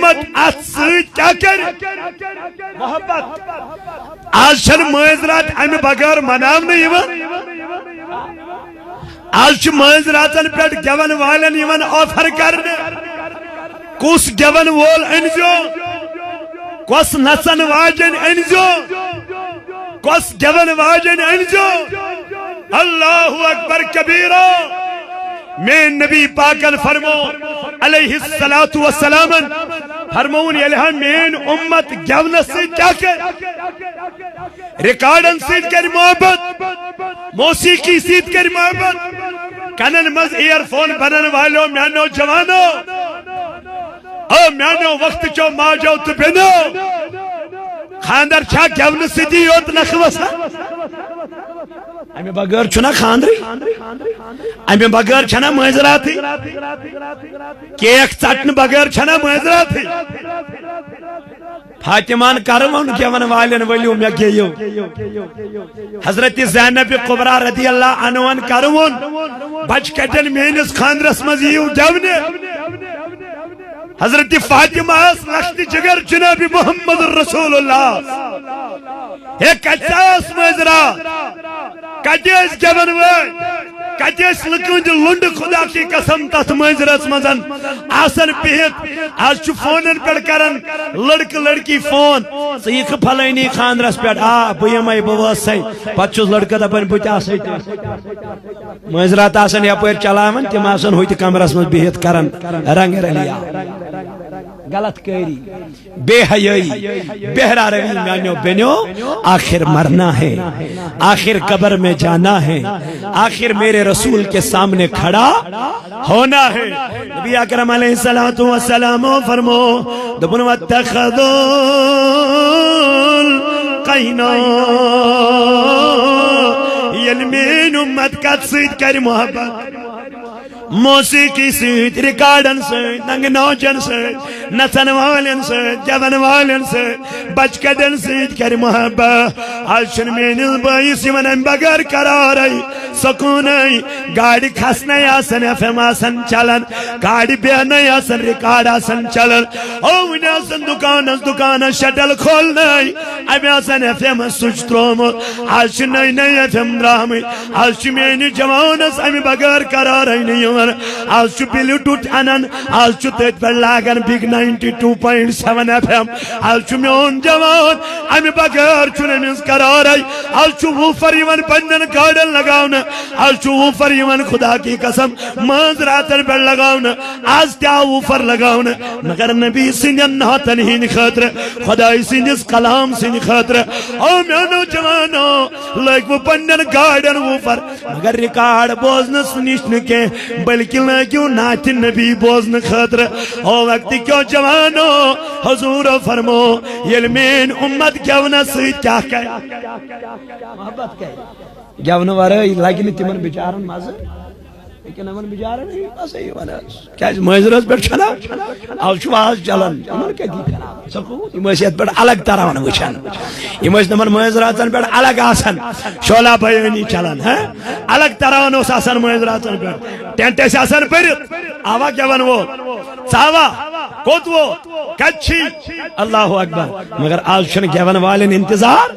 امت ات سید کیا کر محبت آج چھن معذرات امی بغیر مناونے یوان آج چھ معذراتن پیٹ گیون والن یوان آفر کرنے کس گیون وول انجو کس نسن واجن انجو کس گیون واجن انجو اللہ اکبر کبیرہ میں نبی پاکن فرمو علیہ السلام فرمون یلہا مین امت گیون سے کیا کر ریکارڈن سے کر محبت موسیقی سے کر محبت کنن مز ایئر فون بنن والو میانو جوانو او میانو وقت چو ما جو تو بینو خاندر چھا گیون سے دی ہوت نخوصا امی بغیر چھنا خاندری امی بغیر چھنا معذراتی کیک چٹن بغیر چھنا معذراتی فاطمان کرمون گیون والن ولیو میں گیو حضرت زینب قبرہ رضی اللہ عنوان کرمون بچ کٹن مینس خاندرس مزیو گیونے حضرت فاطمہ اس لخت جگر جناب محمد رسول اللہ ایک اچھاس معذرہ کتیس گیون وی کتیس لکنج لنڈ خدا کی قسم تس معذرس مزن آسن پیت آج چو فونن پر کرن لڑک لڑکی فون سیخ پھلینی خاندرس پیٹ بیم آئی بواس سی پت چوز لڑکا دا پن پوچھا سی معذرات آسن یا پیر چلاون تیم آسن ہوئی تی کمرس مز بیت کرن رنگ رلیا غلط کری بے حیائی بہرا روی میانیو بینیو آخر مرنا ہے آخر قبر میں جانا ہے آخر میرے رسول کے سامنے کھڑا ہونا ہے نبی اکرم علیہ السلام فرمو دبن واتخذو القینا یلمین امت کا سید کر محبت موسیقی سید ریکارڈن سید ننگ نوچن سید نسن والن سید جون والن سید بچ کدن سید کر محبت آشن مینل بائی من بغیر قرار سکون گاڑی کھسنے آسن FM آسن چلن گاڑی بیانے آسن ریکارڈ آسن چلن اوین آسن دکان شٹل کھولنے اب آسن FM سوچ ترومت آشن نئی FM درامی آشن مینی جوانس امی بغیر قرار نہیں آج چو بلیوٹوت انن آج چو تیت پر لاغن بگ 92.7 FM آج چو میون جوان امی بغیر چونے منز قرار آئی آج چو ووفر ایمان پنن گاڑن لگاونا آج چو ووفر ایمان خدا کی قسم مانزراتر پر لگاونا آج کیا ووفر لگاونا مگر نبی سنین ناتن ہی نخاطر خدای سنیس کلام سے نخاطر او میانو جوانو لگ وہ پنن گاڑن ووفر مگر ریکارڈ بوزنس نشن کے بلکہ لگیو نات نبی بوزن خاطر او وقت کیوں جوانو حضور فرمو یلمین امت گیونا سید کیا کہے محبت کہے گیونا وارے لگی تمن بچارن مازر لیکن امن بچارن ہی بس ہی وانا کیا معذرت پر چھنا آج شواز چلن امن کیا دی کنا سکو امسیت پر الگ طرح وانا وچھن امس نمن معذراتن پر الگ آسن شولا بیانی چلن الگ طرح وانا اس آسن معذراتن پر ٹینٹے سے آسن پر آوا کیا ون وہ ساوا کود وہ کچھی اللہ اکبر مگر آج چھن گیون والن انتظار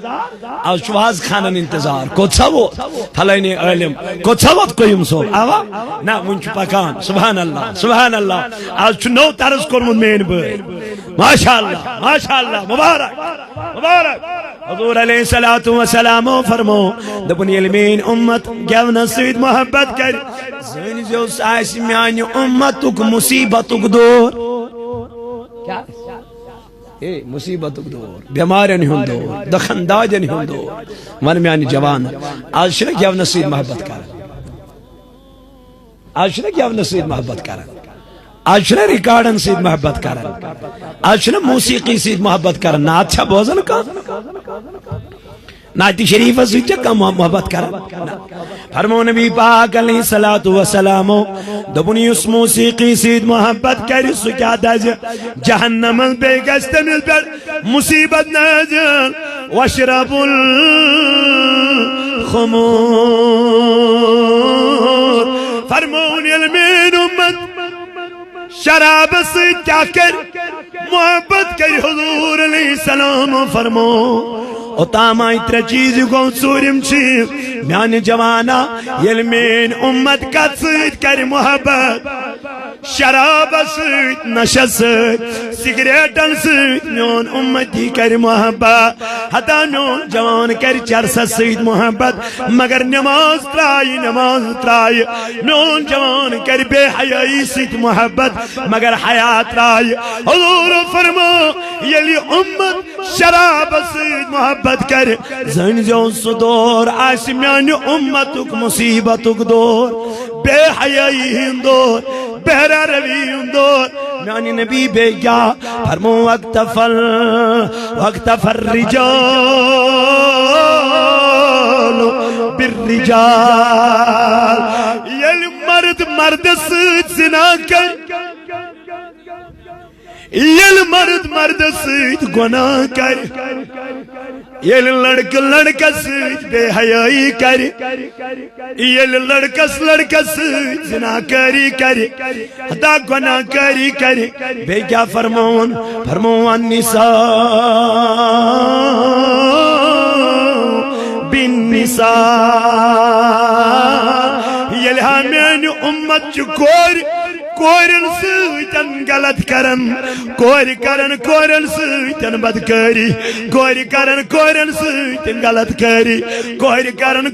آج شواز خانن انتظار کود سا وہ پھلینی علم کود سا وہ کوئی سو آوا نا ونچ پکان سبحان اللہ آج چھو نو طرز کرمون مین بھائی ماشاءاللہ مبارک حضور علیہ السلام فرمو دبن یلمین امت گیون سید محبت کر زین جو سائس میانی امتک مصیبتک دور کیا مصیبتک دور بیمارین ہون دور دخندادین ہون دور من میانی جوان آج شنہ گیون سید محبت کر آج شنہ گیون سید محبت کر آج شنہ ریکارڈن سید محبت کر آج شنہ موسیقی سید محبت کر نات چھا بوزن کا ناتی شریف سوچا کم محبت کر فرمو نبی پاک علیہ السلام دبنی اس موسیقی سید محبت کر سکیا دج جہنم بے گستن پر مصیبت نازل واشرب الخمور فرمون یلمین امت شراب سید کیا کر کر حضور علیہ السلام فرمو اوتام آئی ترے چیز گو سورم چی میان جوانا یل مین امت کت سید کر محبت شراب سید نشہ سید سگریٹن سید میون امتی کر محبت حتا میون جوان کر چرسہ سید محبت مگر نماز ترائی میون جوان کر بے حیائی سید محبت مگر حیات رائی حضور فرمو یلی امت شراب سید محبت کر زن جو صدور آس میان امتک مصیبتک دور بے حیائی ہندور بہرہ روی ہندور میانی نبی بے گیا فرمو وقت الرجال بالرجال یل مرد سید زنا کر یل مرد سید گناہ کر یل لڑکا سید بے حیائی کر یل لڑکا سید زناکاری کر حتا گناہ کاری کر بے کیا فرمون النساء بالنساء یل ہمین امت کورن سیتن غلط کرن کورن سیتن بدکاری کورن سیتن غلط کاری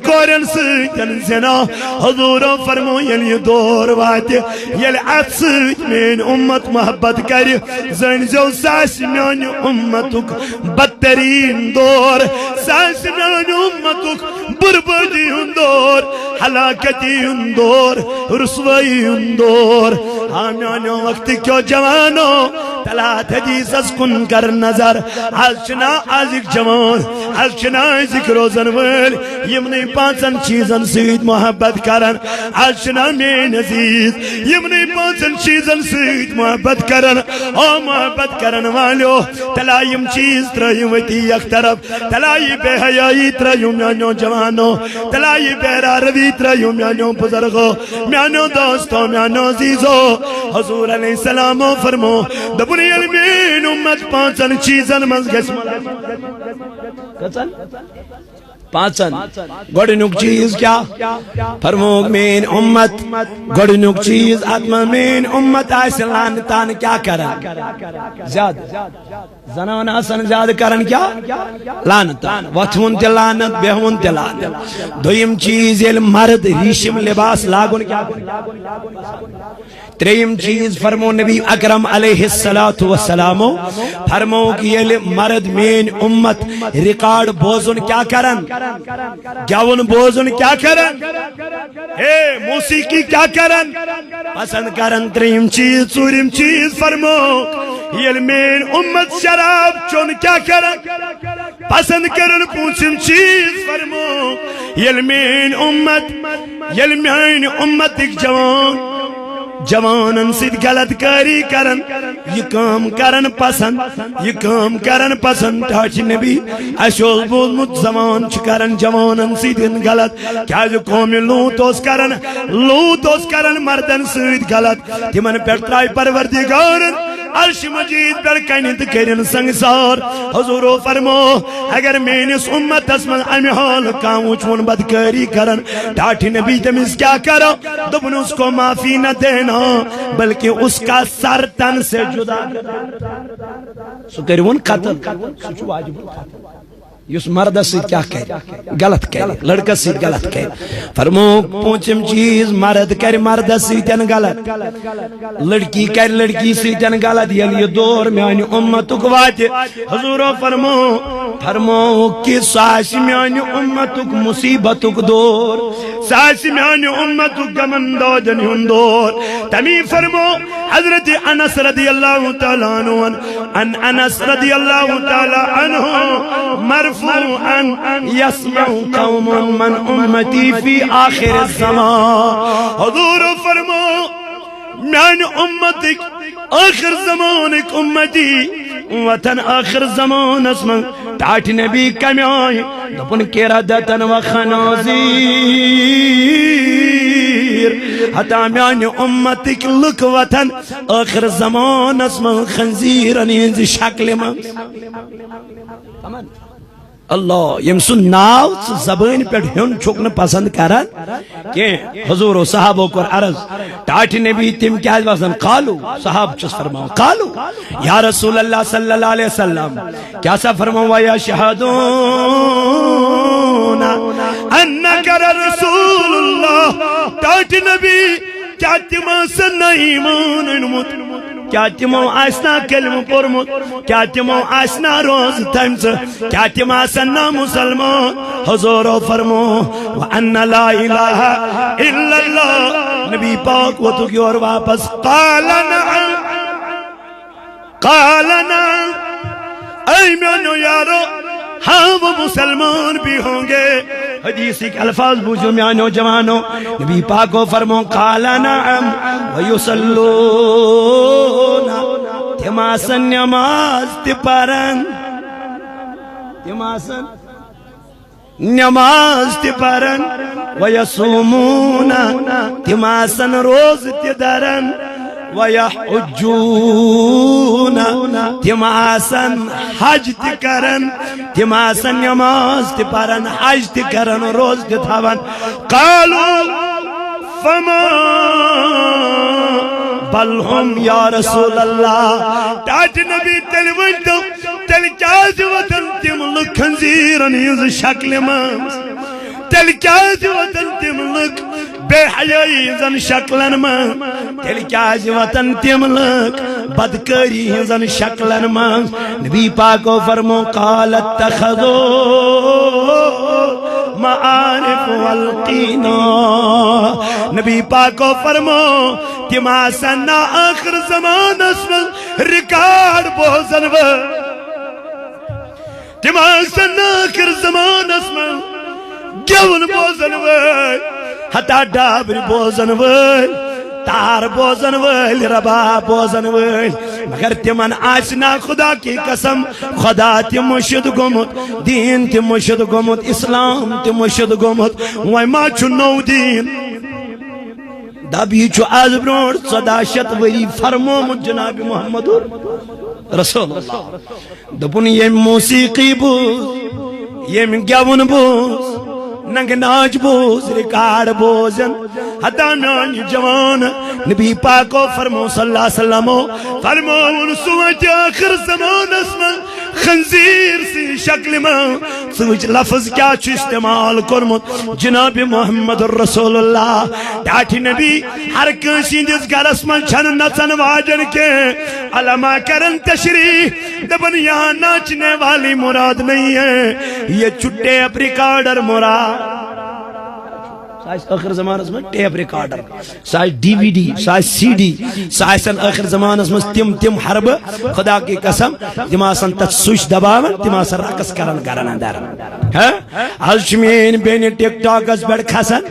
کورن سیتن زنا حضور فرمو یل دور وات یل ات سیت مین امت محبت کر زن جو ساس میان امتک بدترین دور ساس میان امتک بربادی دور ہلاکتی دور رسوائی دور آمیانو وقت کیوں جوانو تلات حدیث از کن کر نظر آزچنا آزک جوان آزچنا آزک روزن ول یمنی پانچن چیزن سید محبت کرن آزچنا مین عزیز یمنی پانچن چیزن سید محبت کرن او محبت کرن والو تلائیم چیز ترائیم ویتی یک طرف تلائی بے حیائی ترائیم میانو جوانو تلائی بے روی ترائیم میانو بزرگو میانو دوستو میانو عزیزو حضور علیہ السلام فرمو دبنی علمین امت پانچن چیزن مزگس پانچن گوڑنک چیز کیا فرمو مین امت گوڑنک چیز اتما مین امت آئیسن لانتان کیا کرن زیادہ زنان آسن زیادہ کرن کیا لانتان وطھون تی لانت بہون تی لانت دویم چیز یل مرد ریشم لباس لاغن کیا تریم چیز فرمو نبی اکرم علیہ السلام فرمو کہ یل مرد مین امت ریکارڈ بوزن کیا کرن گیون بوزن کیا کرن موسیقی کیا کرن پسند کرن تریم چیز چوریم چیز فرمو یل مین امت شراب چون کیا کرن پسند کرن پوچھم چیز فرمو یل مین امت ایک جوانن سید غلط کاری کرن یہ کام کرن پسند تاچ نبی اشول بولمت زمان چکرن جوانن سید غلط کیا جو قومی لوتوس کرن مردن سید غلط تمن پیٹرائی پروردگارن عرش مجید پر کنید کرن سنگسار حضورو فرمو اگر مینس امت اسمن امی حال کامو چون بدکاری کرن ٹاٹھی نبی تمیز کیا کرو دبن اس کو معافی نہ دینا بلکہ اس کا سر تن سے جدا سو کریون قتل سو واجب یس مرد سے کیا کہے غلط کہے لڑکا سے غلط کہے فرمو پونچم چیز مرد کر مرد سے تن غلط لڑکی کر لڑکی سے تن غلط یہ دور میانی امتک وات حضور فرمو کہ ساس میانی امتک مصیبتک دور ساس میانی امتک گمن دودن دور تمی فرمو حضرت انس رضی اللہ تعالیٰ عنہ انس رضی اللہ تعالیٰ عنہ مرفوعا يسمع قوم من امتی فی آخر الزمان حضور فرمو میان امتک آخر زمانک امتی وطن آخر زمان اسمن تاٹھ نبی کمی آئی دپن کردتن و خنازیر حتا میانی امتک لک وطن آخر زمان اسمان خنزیرن ہنز شکل من اللہ یم سن ناو زبان پر ہن چھکن پسند کرن کہ حضور و صحابہ کو عرض ٹاٹی نبی تم کیا وزن قالو صحاب چس فرماؤ قالو یا رسول اللہ صلی اللہ علیہ وسلم کیا سا فرماؤ ویا شہدون انک رسول اللہ ٹاٹی نبی کیا تمہ سن ایمان انمت کیا تمو آسنا کلمہ پرمت کیا تمو آسنا روز تمس کیا تم آسنا مسلمان حضور فرمو وَأَنَّ لَا إِلَهَ إِلَّا اللَّهِ نبی پاک وہ تو کی اور واپس قال نعم اے میانو یارو ہاں وہ مسلمان بھی ہوں گے حدیثی کے الفاظ بوجھو میانو جوانو نبی پاک کو فرمو قال نعم وَيُسَلُّونَ تماسن نماز تپارن تماسن نماز تپارن وَيَصُومُونَ تماسن روز تدارن وَيَحُجُّونَ تماسن حج تکرن تماسن نماز تپارن حج تکرن روز تتھاون قالوا فما بل ہم یا رسول اللہ ٹاٹ نبی تل ونتو تل کیاز وطن تم لک خنزیرن ہنز شکل من تل کیاز وطن تم لک بے حیائی ہنزن شکلن من تل کیاز وطن تم لک بدکاری ہنزن شکلن من نبی پاکو فرمو قال اتخذو معارف والقینا نبی پاکو فرمو تماسن آخر زمان اسمن ریکارڈ بوزن و تماسن آخر زمان اسمن گیون بوزن و حتی ڈابر بوزن و تار بوزن ول ربا بوزن ول مگر تمن آسنا خدا کی قسم خدا تم مشد گمت دین تم مشد گمت اسلام تم مشد گمت وای ما چھ نو دین دبی چھ آز برونٹ 1400 وری فرمومت جناب محمد رسول اللہ دپن یم موسیقی بوز یم گیون بوز ننگ ناچ بوز ریکارڈ بوزن حتی میانی جوان نبی پاکو فرمو صلی اللہ علیہ وسلم فرمو سوچ آخر زمان اسمن خنزیر سی شکل میں سوچ لفظ کیا چھ استعمال کرمت جناب محمد رسول اللہ ٹاٹھی نبی ہر کنسی جس گر اسمن چھن نچن واجن کے علماء کرن تشریح دبن یہاں ناچنے والی مراد نہیں ہے یہ چھٹے اپ ریکارڈر مراد سائس آخر زمان اس میں ٹیپ ریکارڈر سائس ڈی وی ڈی سائس سی ڈی سائسن آخر زمان اس میں تم حرب خدا کی قسم تماسن تت سوش دباون تماسن رقص کرن اندر آج مین بین ٹک ٹاک اس بڑھ کھسن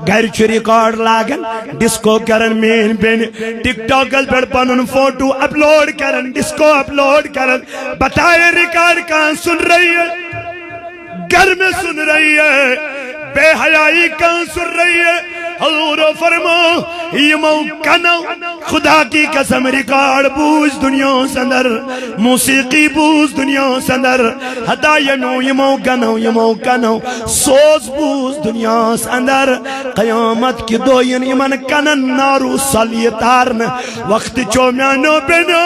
گھر چھ ریکارڈ لاگن ڈسکو کرن مین بین ٹک ٹاک اس بڑھ پنن فوٹو اپلوڈ کرن ڈسکو اپلوڈ کرن بتائے ریکارڈ کہاں سن رہی ہے گھر میں سن رہی ہے بے حیائی کہاں سن رہی ہے حضور فرمو یمو کنو خدا کی قسم ریکارڈ بوز دنیا سندر موسیقی بوز دنیا سندر حدا ینو یمو کنو سوز بوز دنیا سندر قیامت کی دوین یمن کنن نارو سالیتارن وقت چومیانو بینو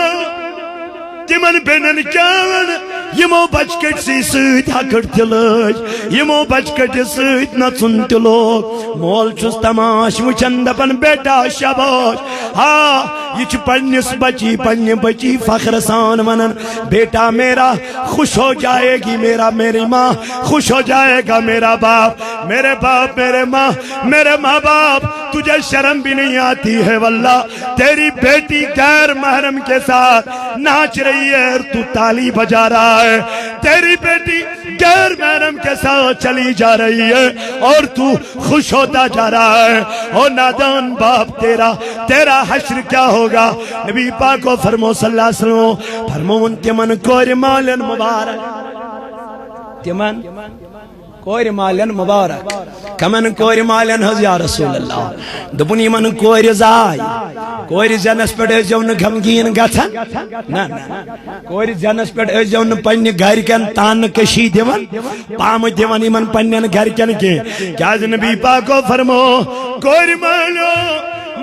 تمن بینن کیان یمو بچکٹ سی سیت ہکڑ تلج یمو بچکٹ سیت نچن تلوگ مول چس تماش وچن دپن بیٹا شاباش ہاں یہ پنس بچی فخر سان ونن بیٹا میرا خوش ہو جائے گی میری ماں خوش ہو جائے گا میرا باپ میرے ماں باپ تجھے شرم بھی نہیں آتی ہے واللہ تیری بیٹی غیر محرم کے ساتھ ناچ رہی ہے اور تو تالی بجا رہا ہے تیری بیٹی غیر محرم کے ساتھ چلی جا رہی ہے اور تو خوش ہوتا جا رہا ہے اور نادان باپ تیرا حشر کیا ہوگا نبی پاک کو فرمو صلی اللہ علیہ وسلم فرمو ان تمن کور مالن مبارک تمن کور مالن مبارک کمن کور مالن حض یا رسول اللہ دپن یمن کور زائی کور زنس پہ ازو غمگین گھن نا کور زنس پہ ازو پنہ گھرکن تان کشی دان پام دان یمن پنن گھرکن کیا نبی پاکو فرمو کور مالو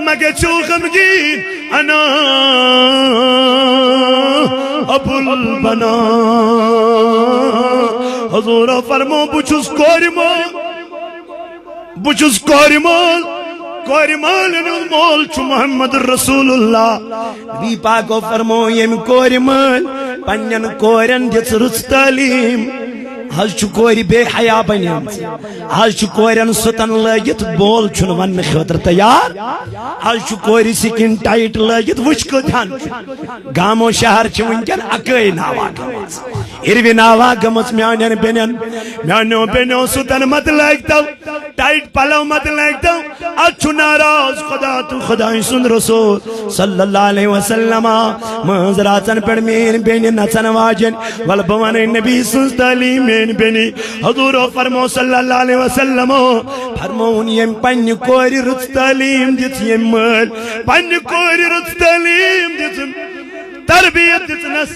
مگر چو غمگین انا ابو البنا حضور فرمو بچس کور مول کور مال مول چھ محمد رسول اللہ نبی پاکو فرمو یم کور مال پنن کورن دس رچ تعلیم حض کور بے حیا بنیم حض کورن ستن لگت بول چھن ون خاطر تیار حض کور سکن ٹائٹ لگت وچ کتھان گامو شہر چھ ونکن اکے ناوا gums Aruvi ناوا gums میانن Benin میانو Bino ستن مت لگتو ٹائٹ پلو مت لگتو اچھو ناراض خدا تو خدا سن رسول صلی اللہ علیہ وسلم منظراتن پر مین بین نچن واجن والبوان نبی سن تعلیم بینی حضور فرمو صلی اللہ علیہ وسلم فرمون یم پنی کوری رچ تعلیم دیت یم مل پنی کوری رچ تعلیم دیت تربیت دیتنس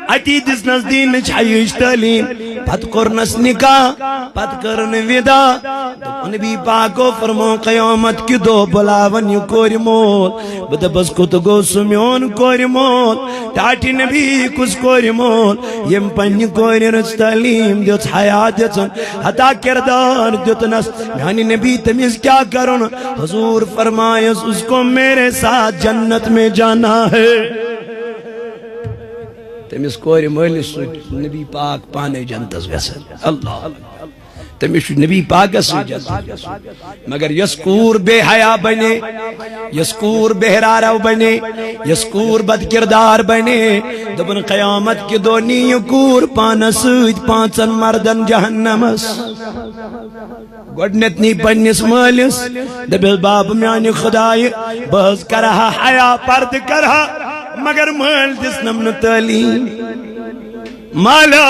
اتی دسنس دین چھائیش تعلیم پت کرنس نکاح پت کرن ودا نبی پاکو فرمو قیامت کی دو بلاون یو کوری مول بدبس کت گو سمیون کوری مول ٹاٹی نبی کس کوری مول یم پنی کوری رچ تعلیم دیت حیات دیتن حتا کردار دیتنس یعنی نبی تمیز کیا کرن حضور فرمائیس اس کو میرے ساتھ جنت میں جانا ہے تمس کور مالس نبی پاک پانے جنتس گسن اللہ تمس نبی پاک جنت مگر یس کور بے حیا بنے یس کور بہرارو بنے یس کور بد کردار بنے دبن قیامت کی دو نی کور پانس پانچن مردن جہنمس گوڑنت نی پنس مالس دبل باب میانی خدای بہز کرہا حیا پرد کرہا مگر مال دس نمن تعلیم مالا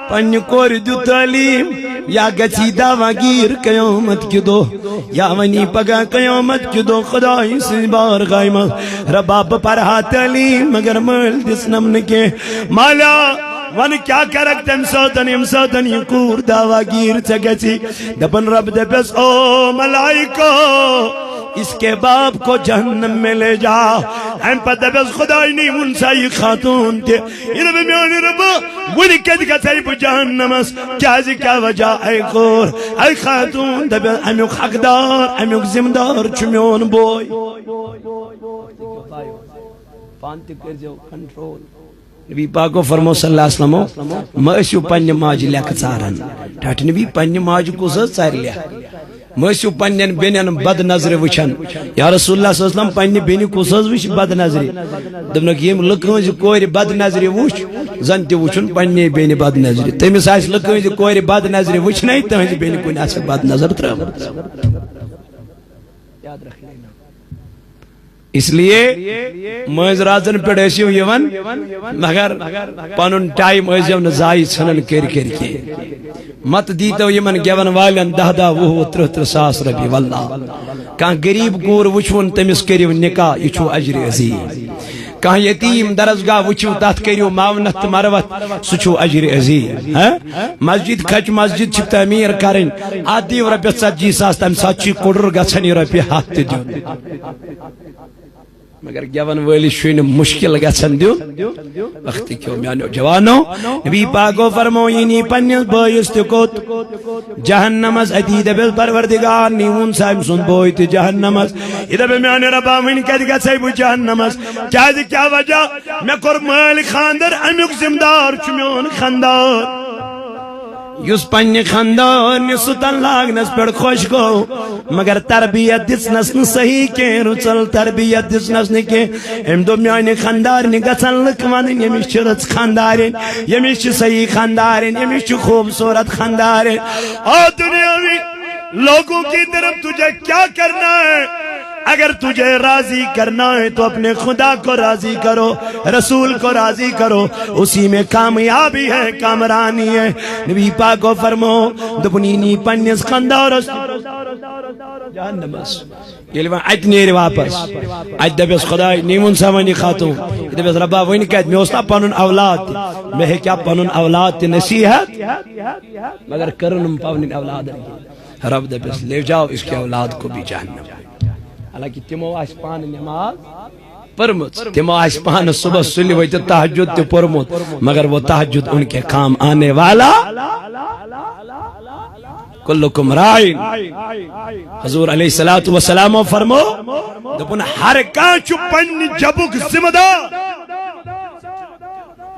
پن کور دو تعلیم یا گچی دعویٰ گیر قیامت کی دو یا ونی پگا قیامت کی دو خدای سے بار غائمت رباب پرہا تعلیم مگر مال دس نمن کے مالا ون کیا کرک تم ساتن یکور دعویٰ گیر چگچی دپن رب دپس او ملائکو اس کے باپ کو جہنم میں لے جا ہم پتہ بس خدای نہیں منسائی خاتون تے یہ بھی میانی ربا ولی کد گتائی پو جہنمس کیا وجہ اے خور اے خاتون دے بس ہمیوک حقدار ہمیوک زمدار چمیون بوئی پانتی کر جو کنٹرول نبی پاکو فرمو صلی اللہ علیہ وسلم ماشیو پنی ماج لیک چارن ٹھاٹ نبی پنی ماج کو سر چار لیا ماشیو پنین بینین بد نظر وچھن یا رسول اللہ صلی اللہ علیہ وسلم پنی بینی کو سر وچھ بد نظری دبنک یم لکھن جو کوئی بد نظری وچھ زنتی وچھن پنی بینی بد نظری تیمیس آئیس لکھن جو کوئی بد نظری وچھ نہیں تیمیس بینی کوئی ناس بد نظر ترہ یاد رکھ لینا اس لیے موز رازن پر ایسیو یون مگر پانون ٹائم ایسیو نزائی سنن کر کے مت دیتو یمن گیون والن 10-20-30 ساس ربی واللہ کان گریب گور وچھون تمس کریو نکاح یہ چھو اجر عظیم کان یتیم درزگاہ وچھو تات کریو معاونت مروت سچو اجر عظیم مسجد کھچ مسجد چھ تعمیر کرن آدھی ربی 70 ساس تم سچی کڑر گچھنی ربی ہاتھ دیو مگر گیون والی شوین مشکل گھن دیو وقتی کیوں میانو جوانو نبی پاکو فرموینی پنیس بائیس تکوت جہنمس عدید بل پروردگار نیون سائم سن بوئی جہنمس ادھا بے میانی ربا من کد گا سائبو جہنمس چاہد کیا وجہ میں کور مال خاندر امیوک زمدار چمیون خاندار یس پنی خاندان ستن لاغنس پر خوش گو مگر تربیت دسنس ن صحیح کے رچل تربیت دسنس ن کے ام دو میانی خاندار نی گسن لکمان یمیش چھ رچ خاندارین یمیش چھ صحیح خاندارین یمیش چھ خوبصورت خاندارین اور دنیا میں لوگوں کی طرف تجھے کیا کرنا ہے اگر تجھے راضی کرنا ہے تو اپنے خدا کو راضی کرو، رسول کو راضی کرو، اسی میں کامیابی ہے، کامرانی ہے۔ نبی پاک کو فرمو دپنینی پنیس خندورس جہنمس یلی وان ات نیری واپس ات دپس خدای نیمون سامانی خاتون دپس ربا ون کت میں اوسنا پنن اولاد میں ہے کیا پنن اولاد تی نصیحت مگر کرنم پنن اولاد رب دپس لے جاؤ اس کے اولاد کو بھی جہنم۔ حالانکہ تمو آس پان نماز پرمت، تمو آس پان صبح سلی ویت تہجد تی پرمت، مگر وہ تہجد ان کے کام آنے والا۔ کلکم رائن، حضور علیہ السلام فرمو دپن ہر کانچو پن جبک ذمہ دار،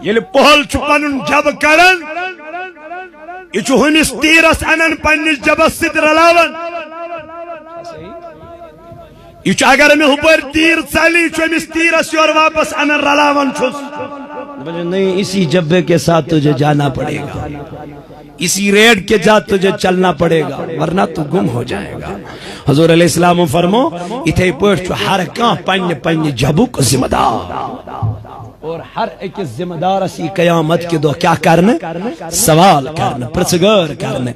یل پہل چو پنن جب کرن یہ چو ہنس تیرس انن پنس جبس ست رلاون، یہ اگر میں اوپر تیر چلی چو امس تیرس یور واپس انن رلاون چھس، نہیں اسی جبے کے ساتھ تجھے جانا پڑے گا، اسی ریڈ کے جات تجھے چلنا پڑے گا ورنہ تو گم ہو جائے گا۔ حضور علیہ السلام فرمو اتھے پوچھ چو ہر کان پن جبک ذمہ دار، اور ہر ایک ذمہ دار اسی قیامت کے دو کیا کرنے؟ سوال کرنے، پرسگار کرنے۔